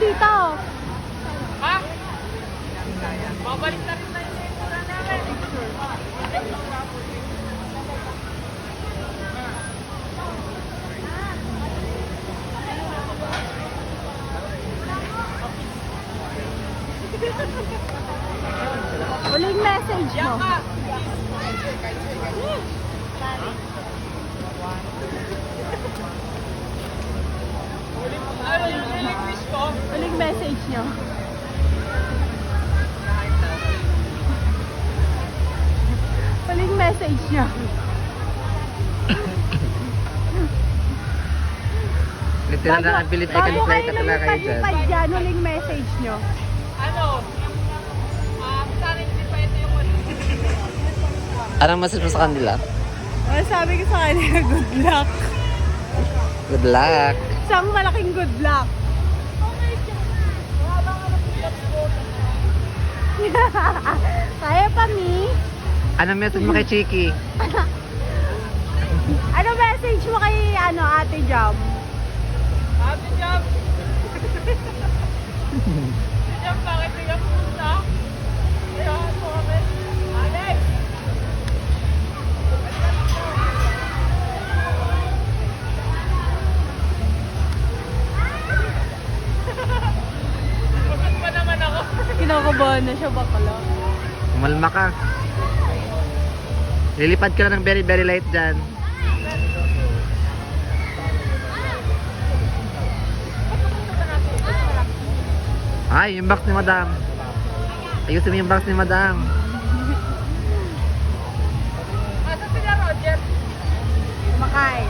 dito. Ha? Babalik na rin tayo sa ito na namin. Huling message mo. Ano yung niligwis ko? Huling message nyo. Huling message nyo. Literal na abilit ay kalipay ka talaga kayo dyan. Bago kayo dyan, huling message nyo. Ano? Sana hindi pa ito yung Anong message mo sa kanila? Sabi ko sa kanila, good luck. Good luck. Isang malaking good luck. Kaya pa, Mi? Anong message mo kay Chiki? Ano message mo kay Ate Jam? Ate Jam! Ate Jam, bakit hindi ka pumunta? Ayan, sorry. Alex! Bakit pa naman ako? Kinakabahan na siya, bakala. Umalma ka. Lilipad ka lang ng very very light dyan. Ay, yung box ni Madam. Ayusin mo yung box ni Madam. Asa sila, Roger? Kumakain.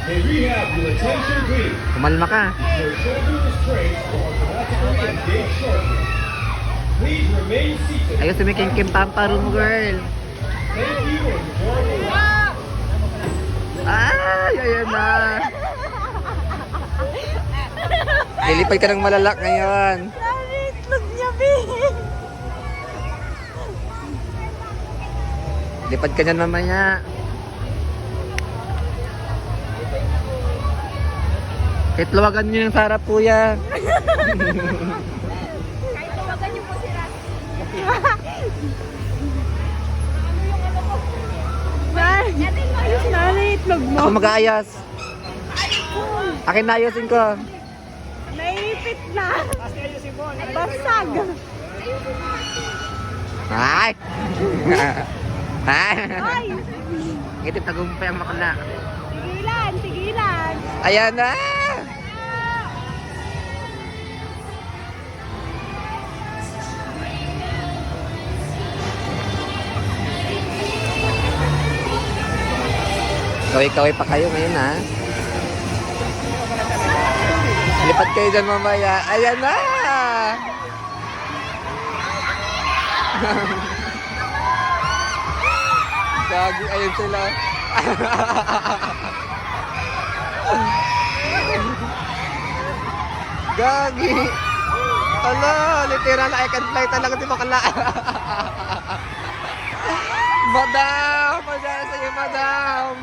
May we have your attention please? Umalma ka. Your shoulder restraints will automatically engage shortly. Please remain seated. Ayusin mo yung Kim Pampa room girl. Thank you and enjoy the Ay, ayan na. Lilipad ka ng malalak ngayon. Sabi, itlog niya, Bi. Lipad ka dyan mamaya. Itlawagan nyo yung sarap kuya. Kahit tawagan niyo po si Nanay, itlog mo. Ako mag-aayos. Akin na ayusin ko. Naipit na. Basag. Ay! Ay! Ay, Itip tagumpay ang makala. tigilan, tigilan. Ayan na! Kaway-kaway pa kayo ngayon ha. Lipat kayo dyan mamaya. Ayan na! Gagi, ayun sila. Gagi. Ala, literal I can fly talaga si bakla. Madam! Madam sa'yo, madam!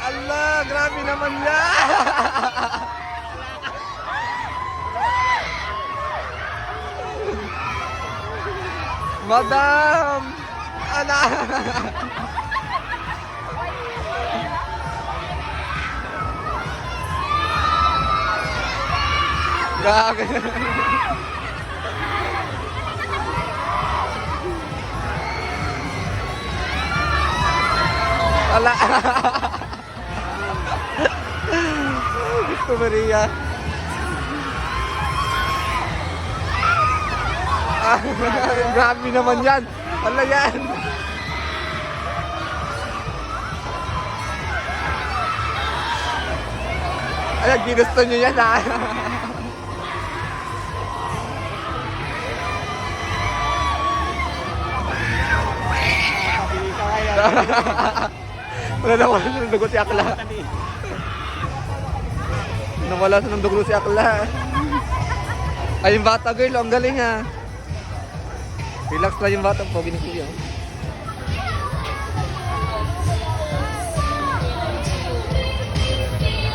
Ala, grabe naman yan! Madam! Ala! Gag! Ala! Gusto Maria! Grabe naman yan! Ala yan! Ay, ginusto nyo yan ha! Wala nawala sa ng dugo si Akla. Nawala sa ng dugo si Akla. Ay, yung bata girl, ang galing ha. Relax lang yung bata, pogi ni Kuya.